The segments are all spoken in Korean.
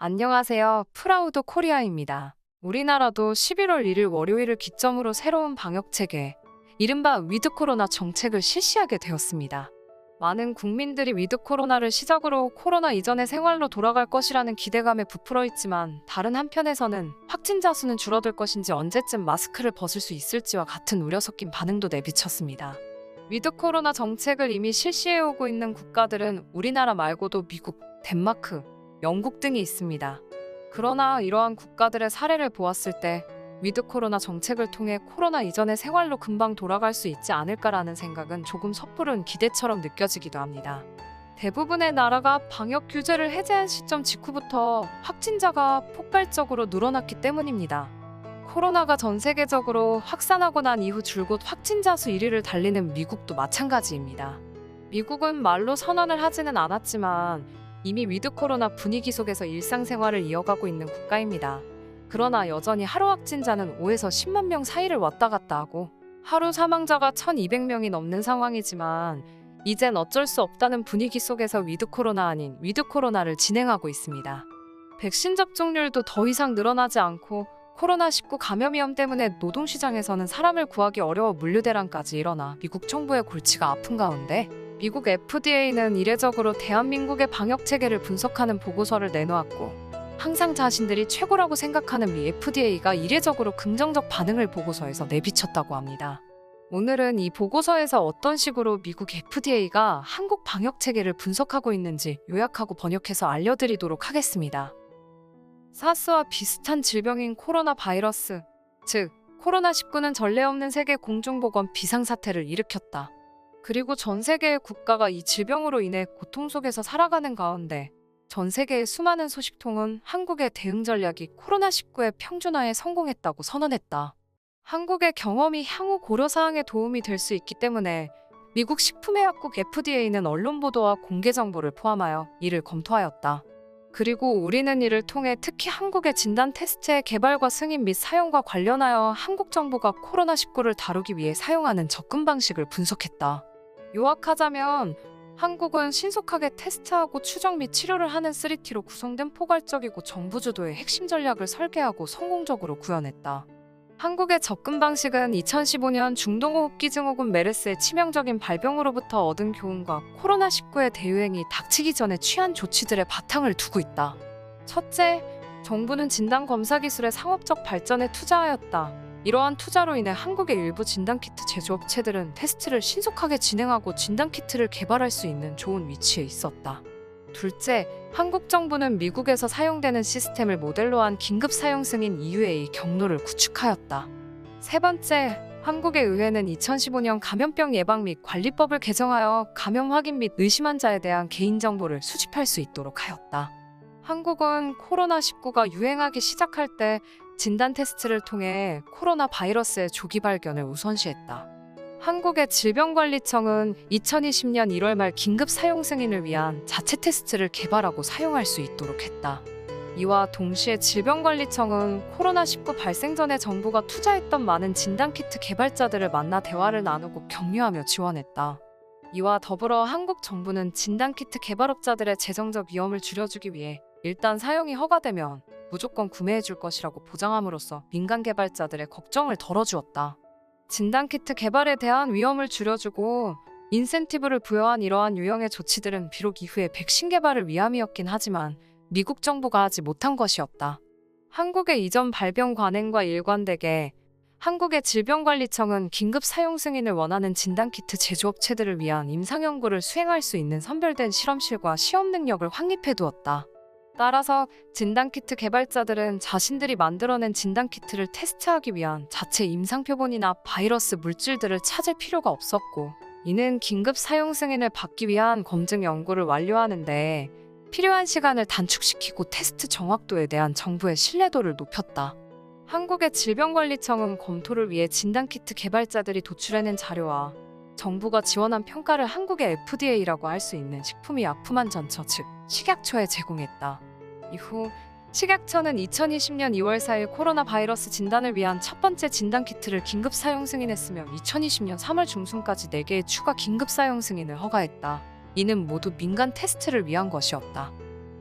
안녕하세요. 프라우드 코리아입니다. 우리나라도 11월 1일 월요일을 기점으로 새로운 방역 체계, 이른바 위드 코로나 정책을 실시하게 되었습니다. 많은 국민들이 위드 코로나를 시작으로 코로나 이전의 생활로 돌아갈 것이라는 기대감에 부풀어 있지만 다른 한편에서는 확진자 수는 줄어들 것인지 언제쯤 마스크를 벗을 수 있을지와 같은 우려 섞인 반응도 내비쳤습니다. 위드 코로나 정책을 이미 실시해오고 있는 국가들은 우리나라 말고도 미국, 덴마크, 영국 등이 있습니다. 그러나 이러한 국가들의 사례를 보았을 때 위드 코로나 정책을 통해 코로나 이전의 생활로 금방 돌아갈 수 있지 않을까라는 생각은 조금 섣부른 기대처럼 느껴지기도 합니다. 대부분의 나라가 방역 규제를 해제한 시점 직후부터 확진자가 폭발적으로 늘어났기 때문입니다. 코로나가 전 세계적으로 확산하고 난 이후 줄곧 확진자 수 1위를 달리는 미국도 마찬가지입니다. 미국은 말로 선언을 하지는 않았지만 이미 위드 코로나 분위기 속에서 일상생활을 이어가고 있는 국가입니다. 그러나 여전히 하루 확진자는 5에서 10만 명 사이를 왔다 갔다 하고 하루 사망자가 1,200명이 넘는 상황이지만 이젠 어쩔 수 없다는 분위기 속에서 위드 코로나 아닌 위드 코로나를 진행하고 있습니다. 백신 접종률도 더 이상 늘어나지 않고 코로나19 감염위험 때문에 노동시장에서는 사람을 구하기 어려워 물류대란까지 일어나 미국 정부의 골치가 아픈 가운데 미국 FDA는 이례적으로 대한민국의 방역체계를 분석하는 보고서를 내놓았고 항상 자신들이 최고라고 생각하는 미 FDA가 이례적으로 긍정적 반응을 보고서에서 내비쳤다고 합니다. 오늘은 이 보고서에서 어떤 식으로 미국 FDA가 한국 방역체계를 분석하고 있는지 요약하고 번역해서 알려드리도록 하겠습니다. 사스와 비슷한 질병인 코로나 바이러스, 즉 코로나19는 전례 없는 세계 공중보건 비상사태를 일으켰다. 그리고 전 세계의 국가가 이 질병으로 인해 고통 속에서 살아가는 가운데 전 세계의 수많은 소식통은 한국의 대응 전략이 코로나19의 평준화에 성공했다고 선언했다. 한국의 경험이 향후 고려사항에 도움이 될 수 있기 때문에 미국 식품의약국 FDA는 언론 보도와 공개 정보를 포함하여 이를 검토하였다. 그리고 우리는 이를 통해 특히 한국의 진단 테스트의 개발과 승인 및 사용과 관련하여 한국 정부가 코로나19를 다루기 위해 사용하는 접근 방식을 분석했다. 요약하자면 한국은 신속하게 테스트하고 추적 및 치료를 하는 3T로 구성된 포괄적이고 정부 주도의 핵심 전략을 설계하고 성공적으로 구현했다. 한국의 접근 방식은 2015년 중동호흡기 증후군 메르스의 치명적인 발병으로부터 얻은 교훈과 코로나19의 대유행이 닥치기 전에 취한 조치들의 바탕을 두고 있다. 첫째, 정부는 진단검사 기술의 상업적 발전에 투자하였다. 이러한 투자로 인해 한국의 일부 진단키트 제조업체들은 테스트를 신속하게 진행하고 진단키트를 개발할 수 있는 좋은 위치에 있었다. 둘째, 한국 정부는 미국에서 사용되는 시스템을 모델로 한 긴급 사용 승인 EUA 경로를 구축하였다. 세 번째, 한국의 의회는 2015년 감염병 예방 및 관리법을 개정하여 감염 확인 및 의심 환자에 대한 개인정보를 수집할 수 있도록 하였다. 한국은 코로나19가 유행하기 시작할 때 진단 테스트를 통해 코로나 바이러스의 조기 발견을 우선시했다. 한국의 질병관리청은 2020년 1월 말 긴급 사용 승인을 위한 자체 테스트를 개발하고 사용할 수 있도록 했다. 이와 동시에 질병관리청은 코로나19 발생 전에 정부가 투자했던 많은 진단키트 개발자들을 만나 대화를 나누고 격려하며 지원했다. 이와 더불어 한국 정부는 진단키트 개발업자들의 재정적 위험을 줄여주기 위해 일단 사용이 허가되면 무조건 구매해줄 것이라고 보장함으로써 민간 개발자들의 걱정을 덜어주었다. 진단키트 개발에 대한 위험을 줄여주고 인센티브를 부여한 이러한 유형의 조치들은 비록 이후에 백신 개발을 위함이었긴 하지만 미국 정부가 하지 못한 것이었다. 한국의 이전 발병 관행과 일관되게 한국의 질병관리청은 긴급 사용 승인을 원하는 진단키트 제조업체들을 위한 임상연구를 수행할 수 있는 선별된 실험실과 시험 능력을 확립해두었다. 따라서 진단키트 개발자들은 자신들이 만들어낸 진단키트를 테스트하기 위한 자체 임상표본이나 바이러스 물질들을 찾을 필요가 없었고 이는 긴급 사용 승인을 받기 위한 검증 연구를 완료하는데 필요한 시간을 단축시키고 테스트 정확도에 대한 정부의 신뢰도를 높였다. 한국의 질병관리청은 검토를 위해 진단키트 개발자들이 도출해낸 자료와 정부가 지원한 평가를 한국의 FDA라고 할 수 있는 식품의약품안전처 즉 식약처에 제공했다. 이후 식약처는 2020년 2월 4일 코로나 바이러스 진단을 위한 첫 번째 진단키트를 긴급 사용 승인했으며 2020년 3월 중순까지 4개의 추가 긴급 사용 승인을 허가했다. 이는 모두 민간 테스트를 위한 것이었다.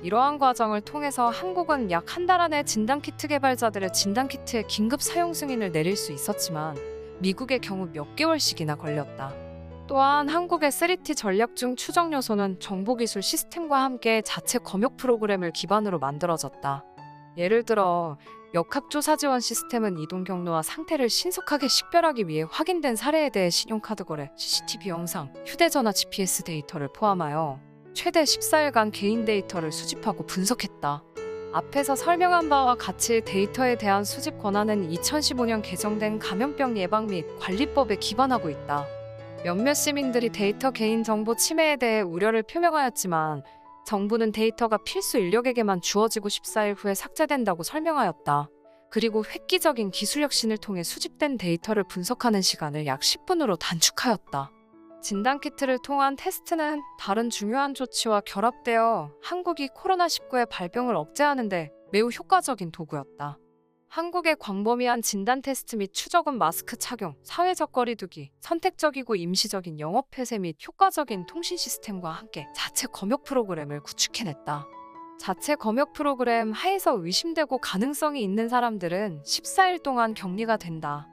이러한 과정을 통해서 한국은 약 한 달 안에 진단키트 개발자들의 진단키트의 긴급 사용 승인을 내릴 수 있었지만 미국의 경우 몇 개월씩이나 걸렸다. 또한 한국의 3T 전략 중 추정 요소는 정보기술 시스템과 함께 자체 검역 프로그램을 기반으로 만들어졌다. 예를 들어 역학조사 지원 시스템은 이동 경로와 상태를 신속하게 식별하기 위해 확인된 사례에 대해 신용카드 거래, CCTV 영상, 휴대전화 GPS 데이터를 포함하여 최대 14일간 개인 데이터를 수집하고 분석했다. 앞에서 설명한 바와 같이 데이터에 대한 수집 권한은 2015년 개정된 감염병 예방 및 관리법에 기반하고 있다. 몇몇 시민들이 데이터 개인정보 침해에 대해 우려를 표명하였지만 정부는 데이터가 필수 인력에게만 주어지고 14일 후에 삭제된다고 설명하였다. 그리고 획기적인 기술 혁신을 통해 수집된 데이터를 분석하는 시간을 약 10분으로 단축하였다. 진단키트를 통한 테스트는 다른 중요한 조치와 결합되어 한국이 코로나19의 발병을 억제하는 데 매우 효과적인 도구였다. 한국의 광범위한 진단 테스트 및 추적은 마스크 착용, 사회적 거리 두기, 선택적이고 임시적인 영업 폐쇄 및 효과적인 통신 시스템과 함께 자체 검역 프로그램을 구축해냈다. 자체 검역 프로그램 하에서 의심되고 가능성이 있는 사람들은 14일 동안 격리가 된다.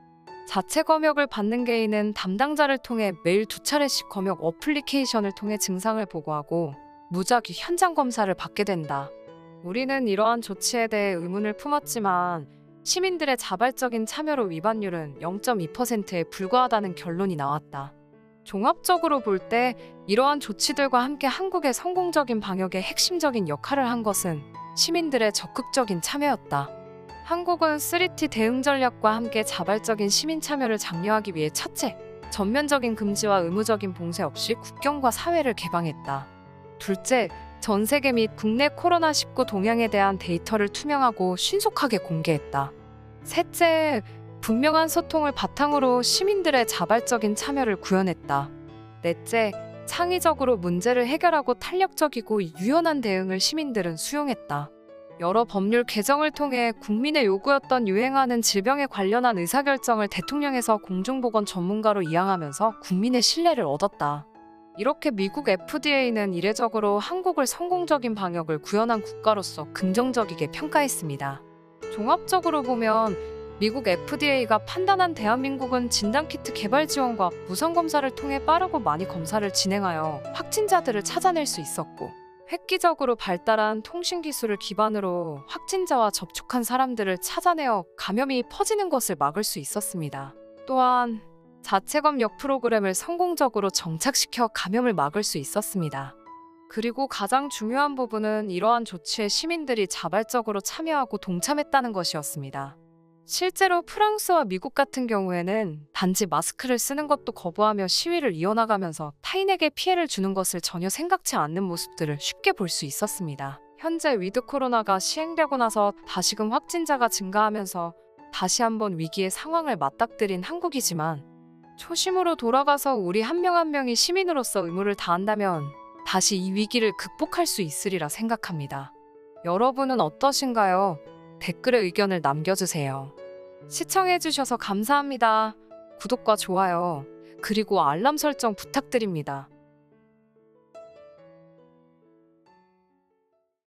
자체 검역을 받는 개인은 담당자를 통해 매일 2차례씩 검역 어플리케이션을 통해 증상을 보고하고 무작위 현장 검사를 받게 된다. 우리는 이러한 조치에 대해 의문을 품었지만 시민들의 자발적인 참여로 위반율은 0.2%에 불과하다는 결론이 나왔다. 종합적으로 볼 때 이러한 조치들과 함께 한국의 성공적인 방역에 핵심적인 역할을 한 것은 시민들의 적극적인 참여였다. 한국은 3T 대응 전략과 함께 자발적인 시민 참여를 장려하기 위해 첫째, 전면적인 금지와 의무적인 봉쇄 없이 국경과 사회를 개방했다. 둘째, 전 세계 및 국내 코로나19 동향에 대한 데이터를 투명하고 신속하게 공개했다. 셋째, 분명한 소통을 바탕으로 시민들의 자발적인 참여를 구현했다. 넷째, 창의적으로 문제를 해결하고 탄력적이고 유연한 대응을 시민들은 수용했다. 여러 법률 개정을 통해 국민의 요구였던 유행하는 질병에 관련한 의사결정을 대통령에서 공중보건 전문가로 이양하면서 국민의 신뢰를 얻었다. 이렇게 미국 FDA는 이례적으로 한국을 성공적인 방역을 구현한 국가로서 긍정적이게 평가했습니다. 종합적으로 보면 미국 FDA가 판단한 대한민국은 진단키트 개발 지원과 무선검사를 통해 빠르고 많이 검사를 진행하여 확진자들을 찾아낼 수 있었고 획기적으로 발달한 통신기술을 기반으로 확진자와 접촉한 사람들을 찾아내어 감염이 퍼지는 것을 막을 수 있었습니다. 또한 자체 검역 프로그램을 성공적으로 정착시켜 감염을 막을 수 있었습니다. 그리고 가장 중요한 부분은 이러한 조치에 시민들이 자발적으로 참여하고 동참했다는 것이었습니다. 실제로 프랑스와 미국 같은 경우에는 단지 마스크를 쓰는 것도 거부하며 시위를 이어나가면서 타인에게 피해를 주는 것을 전혀 생각지 않는 모습들을 쉽게 볼 수 있었습니다. 현재 위드 코로나가 시행되고 나서 다시금 확진자가 증가하면서 다시 한번 위기의 상황을 맞닥뜨린 한국이지만 초심으로 돌아가서 우리 한 명 한 명이 시민으로서 의무를 다한다면 다시 이 위기를 극복할 수 있으리라 생각합니다. 여러분은 어떠신가요? 댓글에 의견을 남겨주세요. 시청해주셔서 감사합니다. 구독과 좋아요, 그리고 알람 설정 부탁드립니다.